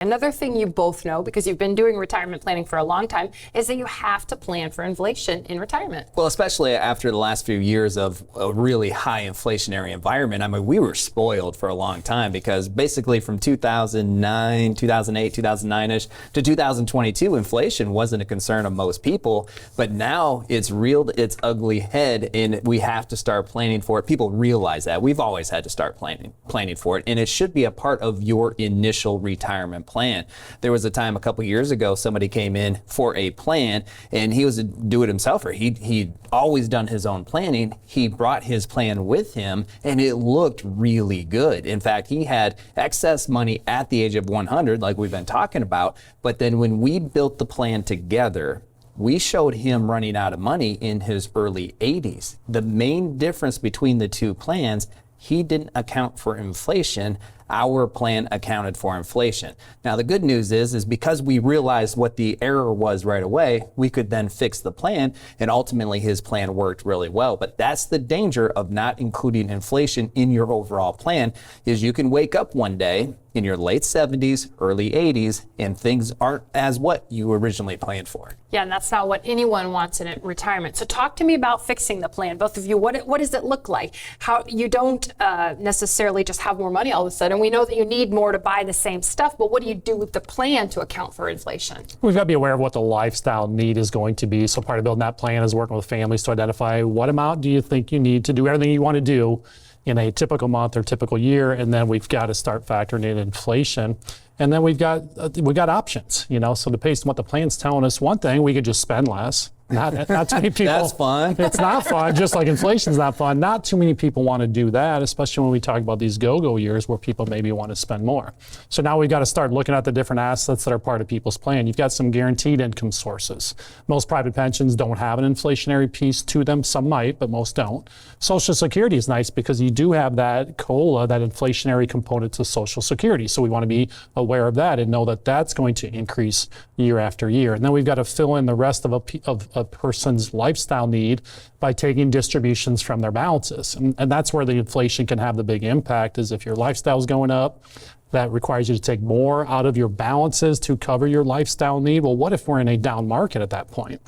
Another thing you both know, because you've been doing retirement planning for a long time, is that you have to plan for inflation in retirement. Well, especially after the last few years of a really high inflationary environment. I mean, we were spoiled for a long time because basically from 2009, 2008, 2009-ish to 2022, inflation wasn't a concern of most people. But now it's reared its ugly head and we have to start planning for it. People realize that. We've always had to start planning for it. And it should be a part of your initial retirement plan. There was a time a couple years ago, somebody came in for a plan and he was a do-it-himselfer. He'd always done his own planning. He brought his plan with him and it looked really good. In fact, he had excess money at the age of 100, like we've been talking about. But then when we built the plan together, we showed him running out of money in his early 80s. The main difference between the two plans, he didn't account for inflation. Our plan accounted for inflation. Now, the good news is because we realized what the error was right away, we could then fix the plan, and ultimately his plan worked really well. But that's the danger of not including inflation in your overall plan, is you can wake up one day in your late 70s, early 80s, and things aren't as what you originally planned for. Yeah, and that's not what anyone wants in retirement. So talk to me about fixing the plan, both of you. What does it look like? How you don't necessarily just have more money all of a sudden. We know that you need more to buy the same stuff, but what do you do with the plan to account for inflation? We've got to be aware of what the lifestyle need is going to be. So part of building that plan is working with families to identify what amount do you think you need to do everything you want to do in a typical month or typical year, and then we've got to start factoring in inflation. And then we've got options, so based on what the plan's telling us, one thing, we could just spend less. Not too many people. That's fun. It's not fun, just like inflation's not fun. Not too many people want to do that, especially when we talk about these go-go years where people maybe want to spend more. So now we've got to start looking at the different assets that are part of people's plan. You've got some guaranteed income sources. Most private pensions don't have an inflationary piece to them. Some might, but most don't. Social Security is nice because you do have that COLA, that inflationary component to Social Security. So we want to be aware of that and know that that's going to increase year after year. And then we've got to fill in the rest of a person's lifestyle need by taking distributions from their balances. And that's where the inflation can have the big impact, is if your lifestyle is going up, that requires you to take more out of your balances to cover your lifestyle need. Well, what if we're in a down market at that point?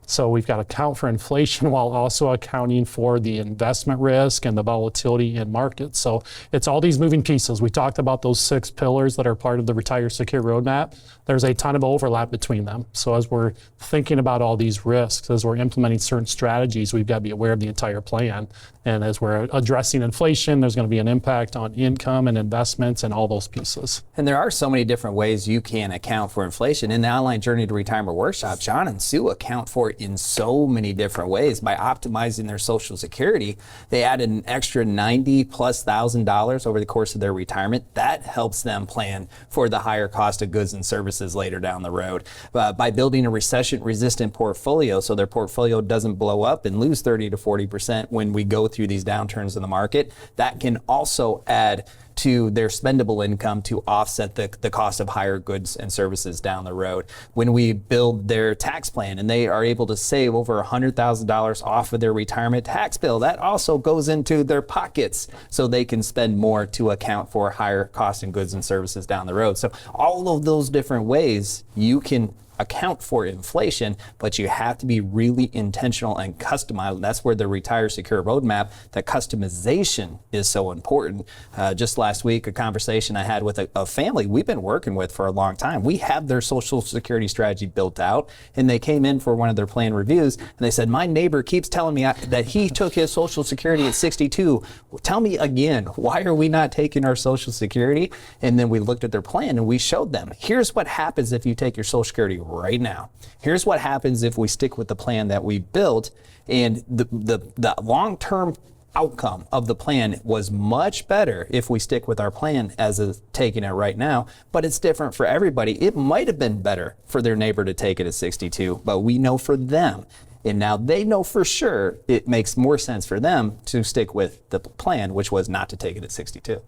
So we've got to account for inflation while also accounting for the investment risk and the volatility in markets. So it's all these moving pieces. We talked about those 6 pillars that are part of the Retire Secure roadmap. There's a ton of overlap between them. So as we're thinking about all these risks, as we're implementing certain strategies, we've got to be aware of the entire plan. And as we're addressing inflation, there's going to be an impact on income and investments and all those pieces. And there are so many different ways you can account for inflation. In the online Journey to Retirement workshop, Chawn and Sue account for it in so many different ways. By optimizing their Social Security, they added an extra $90,000+ over the course of their retirement. That helps them plan for the higher cost of goods and services later down the road. By building a recession-resistant portfolio so their portfolio doesn't blow up and lose 30 to 40% when we go through these downturns in the market, that can also add to their spendable income to offset the cost of higher goods and services down the road. When we build their tax plan and they are able to save over $100,000 off of their retirement tax bill, that also goes into their pockets so they can spend more to account for higher cost in goods and services down the road. So all of those different ways you can account for inflation, but you have to be really intentional and customized. That's where the Retire Secure roadmap, that customization is so important. Just last week, a conversation I had with a family we've been working with for a long time. We have their Social Security strategy built out, and they came in for one of their plan reviews, and they said, my neighbor keeps telling me that he took his Social Security at 62. Tell me again, why are we not taking our Social Security? And then we looked at their plan and we showed them, here's what happens if you take your Social Security right now. Here's what happens if we stick with the plan that we built, and the long-term outcome of the plan was much better if we stick with our plan as is taking it right now, but it's different for everybody. It might have been better for their neighbor to take it at 62, but we know for them, and now they know for sure it makes more sense for them to stick with the plan, which was not to take it at 62.